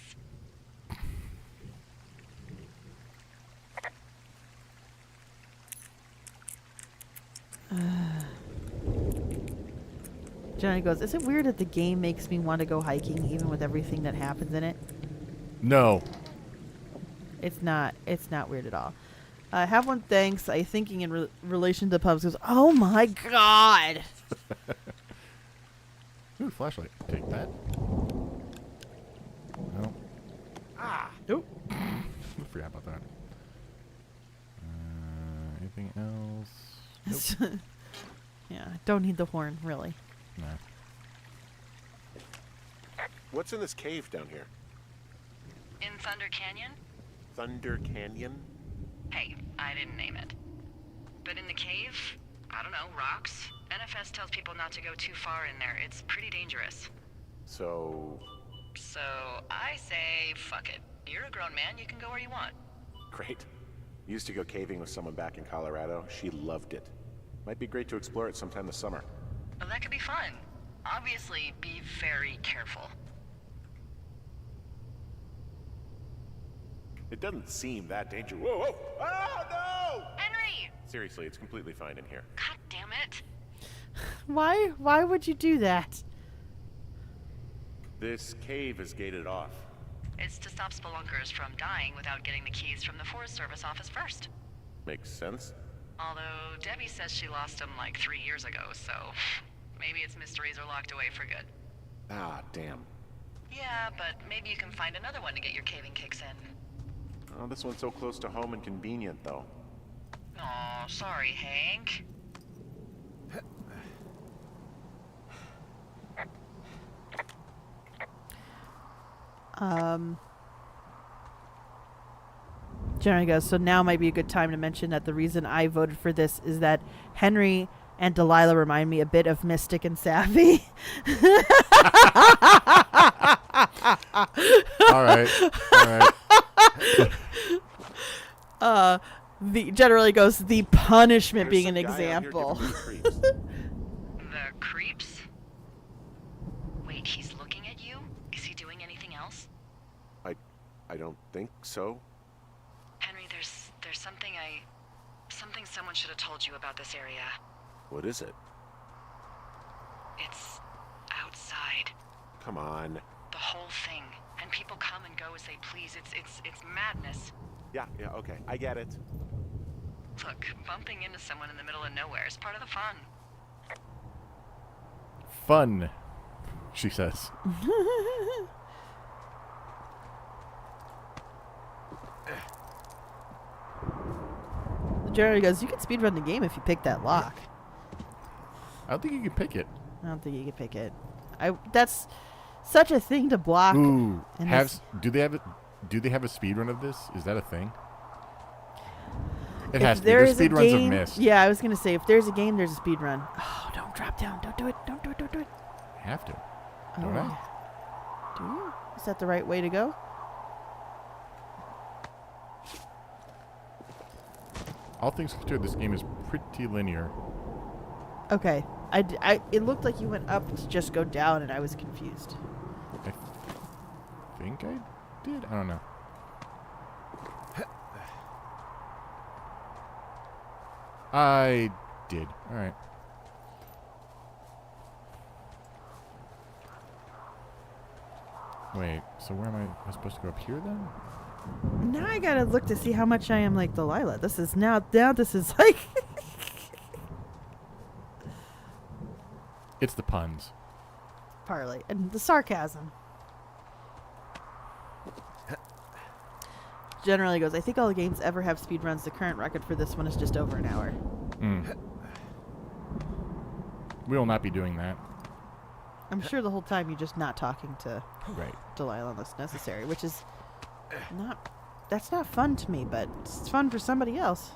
Johnny goes, is it weird that the game makes me want to go hiking even with everything that happens in it? No. It's not weird at all. Have one thanks. I thinking in relation to pubs goes, oh my God. Ooh, flashlight. Take that. No. Nope. I forgot about that. Anything else? Nope. Yeah, don't need the horn, really. Nah. What's in this cave down here? In Thunder Canyon? Thunder Canyon? Hey, I didn't name it. But in the cave, I don't know, rocks? NFS tells people not to go too far in there. It's pretty dangerous. So, So I say, fuck it. You're a grown man, you can go where you want. great. Used to go caving with someone back in Colorado. She loved it. Might be great to explore it sometime this summer. Well, that could be fun. Obviously, be very careful. It doesn't seem that dangerous. Whoa, whoa! Oh, no! Henry! Seriously, it's completely fine in here. God damn it. Why would you do that? This cave is gated off. It's to stop spelunkers from dying without getting the keys from the Forest Service office first. Makes sense. Although Debbie says she lost them like 3 years ago, so maybe its mysteries are locked away for good. Ah, damn. Yeah, but maybe you can find another one to get your caving kicks in. Oh, this one's so close to home and convenient, though. Aw, sorry, Hank. Jeremy goes, so now might be a good time to mention that the reason I voted for this is that Henry and Delilah remind me a bit of Mystic and Sapphy. All right. Generally goes, the punishment There's being an some guy out here example. giving me creeps. The creeps? Wait, he's looking at you? Is he doing anything else? I don't think so. Henry, there's something someone should have told you about this area. What is it? It's outside. Come on. The whole thing. And people come and go as they please. It's madness. Yeah, okay. I get it. Look, bumping into someone in the middle of nowhere is part of the fun. Fun, she says. Jeremy goes, you can speedrun the game if you pick that lock. I don't think you can pick it. I don't think you can pick it. That's such a thing to block. Ooh, in do they have a speedrun of this? Is that a thing? It If has to be. there Their is a speedruns game, are missed. yeah, I was gonna say if there's a game, there's a speedrun. Oh, don't drop down! Don't do it! Don't do it! Don't do it! You have to. Oh, Don't I? do you? Is that the right way to go? All things considered, this game is pretty linear. Okay, it looked like you went up to just go down, and I was confused. I think I did. I don't know. I did. All right. Wait. So where am I supposed to go up here then? Now I gotta look to see how much I am like Delilah. This is now this is like It's the puns. partly and the sarcasm. Generally goes, I think all the games ever have speedruns. The current record for this one is just over an hour. We will not be doing that. I'm sure the whole time you're just not talking to Right. Delilah unless necessary, which is that's not fun to me, but it's fun for somebody else.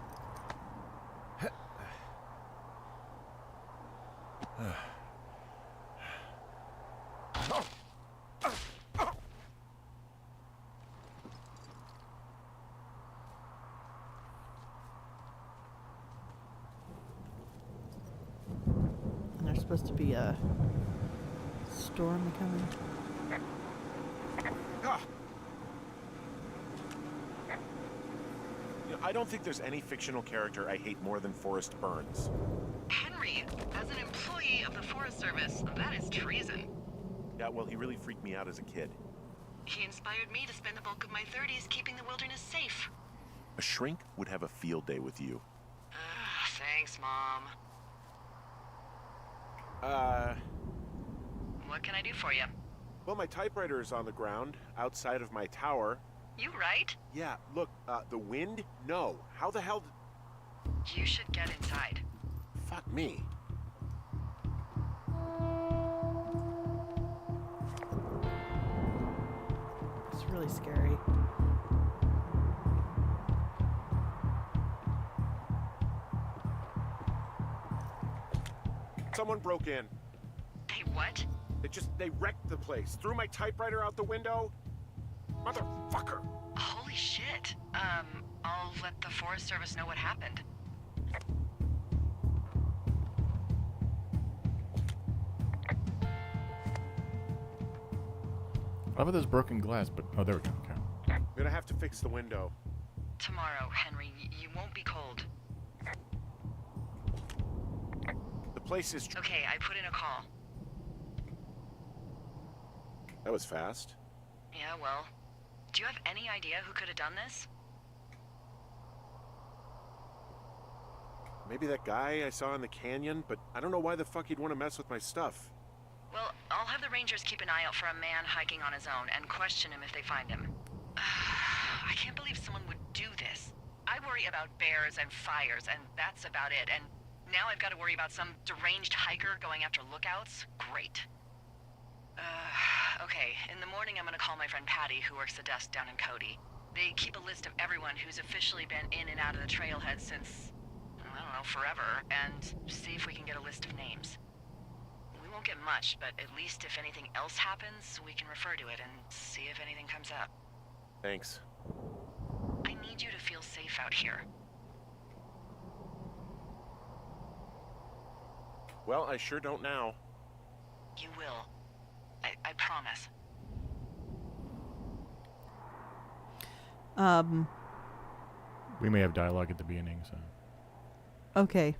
And there's supposed to be a storm coming. I don't think there's any fictional character I hate more than Forrest Burns. Henry, as an employee of the Forest Service, that is treason. Yeah, well, he really freaked me out as a kid. He inspired me to spend the bulk of my 30s keeping the wilderness safe. A shrink would have a field day with you. Thanks, Mom. What can I do for you? Well, my typewriter is on the ground, outside of my tower. You right? Yeah, look, the wind? No. How the hell You should get inside. Fuck me. It's really scary. Someone broke in. Hey, what? They wrecked the place. Threw my typewriter out the window. Motherfucker. Holy shit. I'll let the Forest Service know what happened. How about this broken glass? But oh, there we go. Okay. I'm gonna have to fix the window. Tomorrow, Henry, you won't be cold. The place is... Okay, I put in a call. That was fast. Yeah, well, do you have any idea who could have done this? Maybe that guy I saw in the canyon, but I don't know why the fuck he'd want to mess with my stuff. Well, I'll have the Rangers keep an eye out for a man hiking on his own and question him if they find him. I can't believe someone would do this. I worry about bears and fires, and that's about it. And now I've got to worry about some deranged hiker going after lookouts? Great. Okay, in the morning I'm gonna call my friend Patty, who works the desk down in Cody. They keep a list of everyone who's officially been in and out of the trailhead since, I don't know, forever, and see if we can get a list of names. We won't get much, but at least if anything else happens, we can refer to it and see if anything comes up. Thanks. I need you to feel safe out here. Well, I sure don't now. You will. I promise. We may have dialogue at the beginning, so. Okay.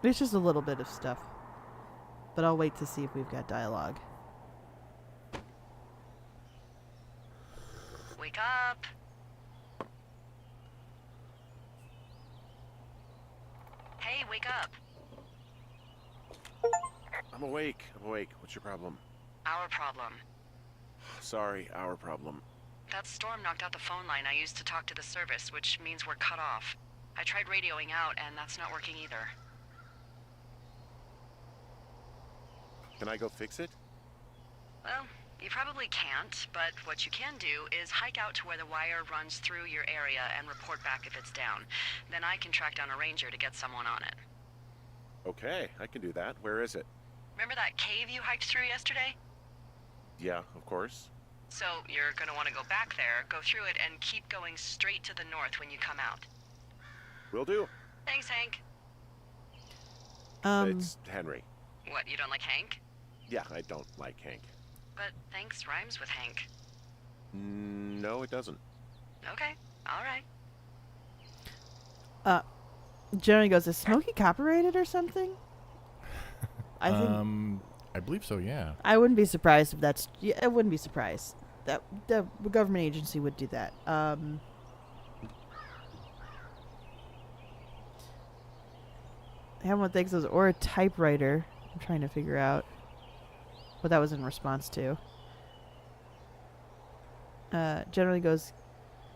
There's just a little bit of stuff. But I'll wait to see if we've got dialogue. Wake up. Hey, wake up. I'm awake. What's your problem? Our problem. Sorry, our problem. That storm knocked out the phone line I used to talk to the service, which means we're cut off. I tried radioing out, and that's not working either. Can I go fix it? Well, you probably can't, but what you can do is hike out to where the wire runs through your area and report back if it's down. Then I can track down a ranger to get someone on it. Okay, I can do that. Where is it? Remember that cave you hiked through yesterday? Yeah, of course. So you're gonna want to go back there, go through it, and keep going straight to the north when you come out. Will do. Thanks, Hank. It's Henry. What, you don't like Hank? Yeah, I don't like Hank. But thanks rhymes with Hank. No, it doesn't. Okay, all right. Jeremy goes, is Smokey copyrighted or something? I think I believe so, yeah. I wouldn't be surprised if that's. Yeah, I wouldn't be surprised that the government agency would do that. Everyone thinks it was or a typewriter. I'm trying to figure out what that was in response to. Generally goes,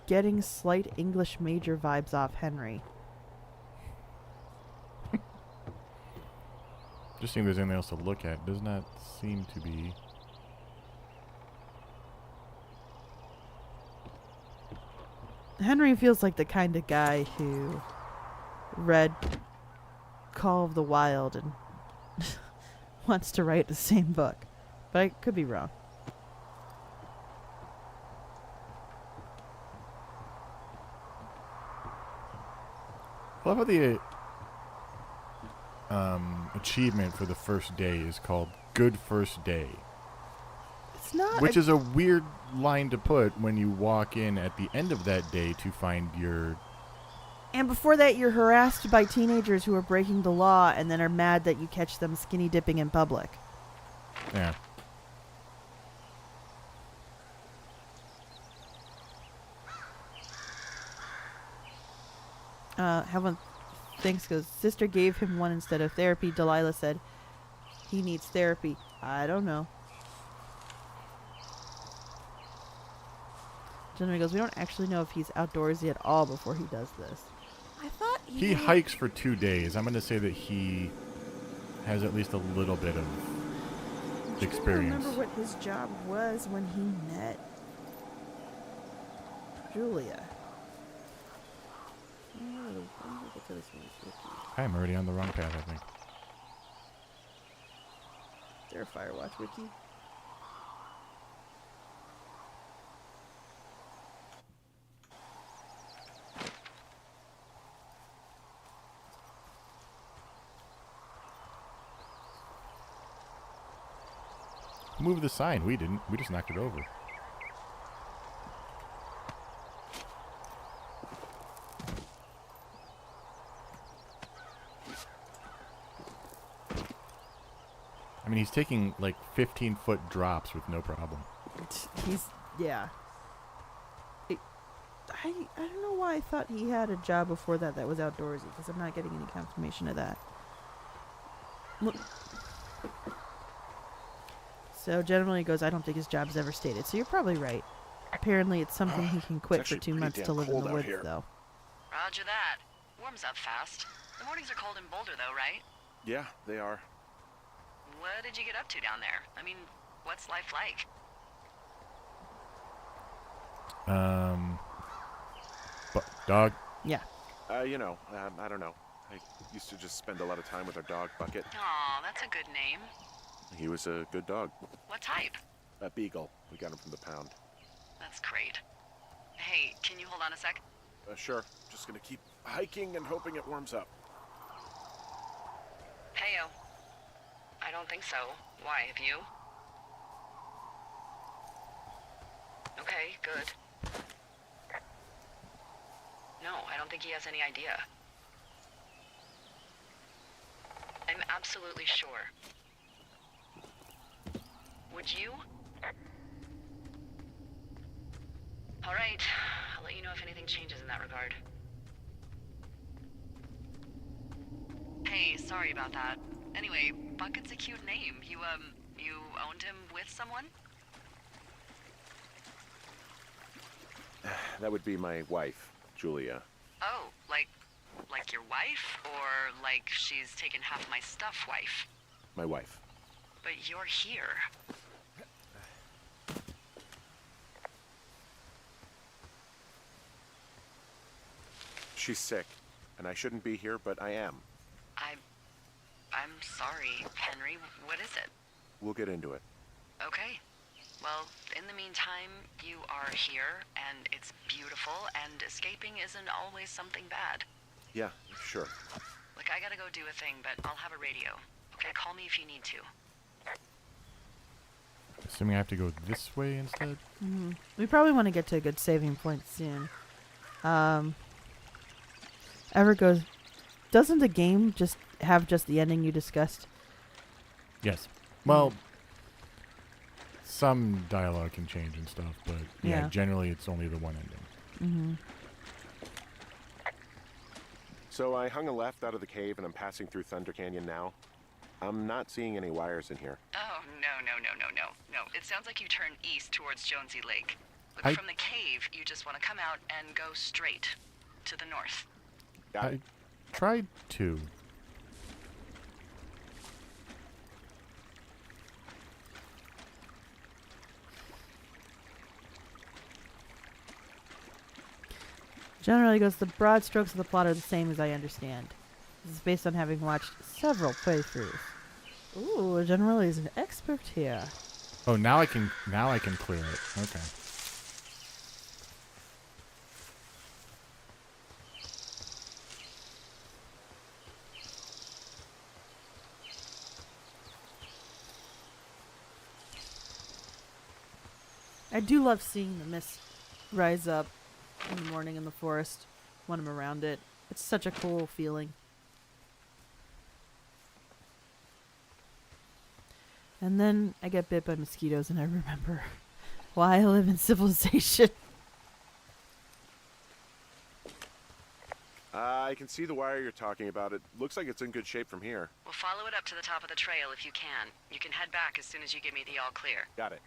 getting slight English major vibes off Henry. Just seeing if there's anything else to look at. Does not seem to be. Henry feels like the kind of guy who read Call of the Wild and wants to write the same book. But I could be wrong. I love how the achievement for the first day is called Good First Day. It's not. Which is a weird line to put when you walk in at the end of that day to find your... And before that, you're harassed by teenagers who are breaking the law and then are mad that you catch them skinny dipping in public. Yeah. Heaven thinks goes, sister gave him one instead of therapy. Delilah said, he needs therapy. I don't know. Jeremy goes, we don't actually know if he's outdoorsy at all before he does this. I thought He hikes for 2 days. I'm going to say that he has at least a little bit of experience. I remember what his job was when he met Julia. I'm already on the wrong path, I think. Is there a Firewatch wiki? Move the sign. We didn't. We just knocked it over. I mean, he's taking like 15-foot drops with no problem. He's, yeah. I don't know why I thought he had a job before that was outdoorsy, because I'm not getting any confirmation of that. Look. So generally he goes, I don't think his job is ever stated. So you're probably right. Apparently it's something he can quit for 2 months to live in the woods, though. Roger that. Warms up fast. The mornings are cold in Boulder, though, right? Yeah, they are. What did you get up to down there? I mean, what's life like? Dog? Yeah. I don't know. I used to just spend a lot of time with our dog, Bucket. Aw, that's a good name. He was a good dog. What type? A beagle. We got him from the pound. That's great. Hey, can you hold on a sec? Sure. Just gonna keep hiking and hoping it warms up. Heyo. I don't think so. Why, have you? Okay, good. No, I don't think he has any idea. I'm absolutely sure. Would you? All right, I'll let you know if anything changes in that regard. Hey, sorry about that. Anyway, Bucket's a cute name. You owned him with someone? That would be my wife, Julia. Oh, like your wife? Or like she's taken half my stuff wife? My wife. But you're here. She's sick, and I shouldn't be here, but I am. I'm sorry, Henry. What is it? We'll get into it. Okay. Well, in the meantime, you are here, and it's beautiful, and escaping isn't always something bad. Yeah, sure. Look, I gotta go do a thing, but I'll have a radio. Okay, call me if you need to. Assuming I have to go this way instead? We probably want to get to a good saving point soon. Ever goes... Doesn't the game just have the ending you discussed? Yes. Well, some dialogue can change and stuff, but yeah, Yeah. generally it's only the one ending. So I hung a left out of the cave, and I'm passing through Thunder Canyon now. I'm not seeing any wires in here. Oh, no. It sounds like you turn east towards Jonesy Lake. Look, I- from the cave, you just want to come out and go straight to the north. Got I it. tried to. Generally goes, the broad strokes of the plot are the same as I understand. This is based on having watched several playthroughs. Ooh, Generally is an expert here. Oh, now I can clear it. Okay. I do love seeing the mist rise up in the morning in the forest when I'm around it. It's such a cool feeling. And then I get bit by mosquitoes and I remember why I live in civilization. I can see the wire you're talking about. It looks like it's in good shape from here. We'll follow it up to the top of the trail if you can. You can head back as soon as you give me the all clear. Got it.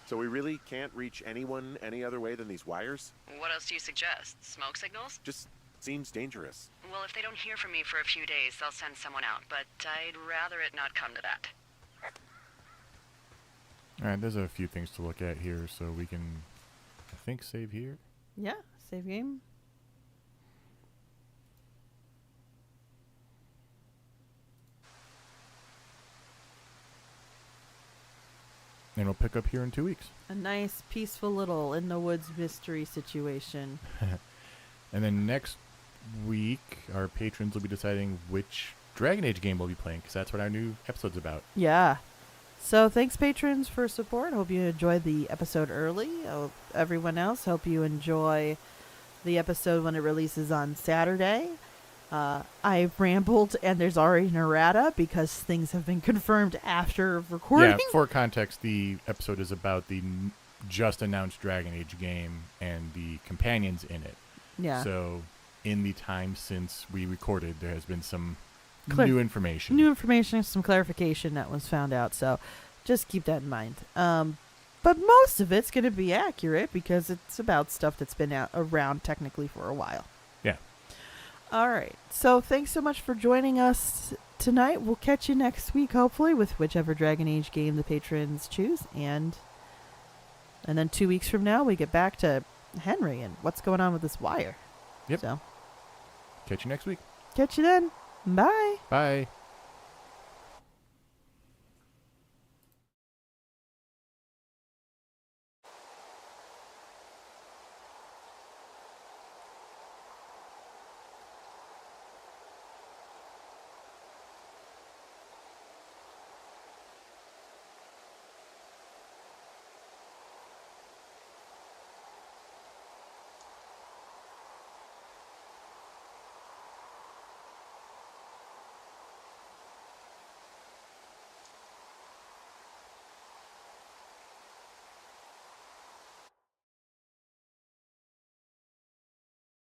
So we really can't reach anyone any other way than these wires? What else do you suggest? Smoke signals? Just seems dangerous. Well, if they don't hear from me for a few days, they'll send someone out, but I'd rather it not come to that. Alright, there's a few things to look at here, so we can, I think, save here. Yeah, save game. And we'll pick up here in 2 weeks. A nice, peaceful little in the woods mystery situation. And then next week, our patrons will be deciding which Dragon Age game we'll be playing, because that's what our new episode's about. Yeah. So thanks, patrons, for support. Hope you enjoyed the episode early. Everyone else, hope you enjoy the episode when it releases on Saturday. I've rambled, and there's already an errata because things have been confirmed after recording. Yeah, for context, the episode is about the just announced Dragon Age game and the companions in it. Yeah. So, in the time since we recorded, there has been some Clear- new information. New information, some clarification that was found out. So just keep that in mind. But most of it's going to be accurate because it's about stuff that's been around technically for a while. Yeah. All right. So thanks so much for joining us tonight. We'll catch you next week, hopefully, with whichever Dragon Age game the patrons choose. And then 2 weeks from now, we get back to Henry and what's going on with this wire. Yep. So Catch you next week. catch you then. Bye. Bye.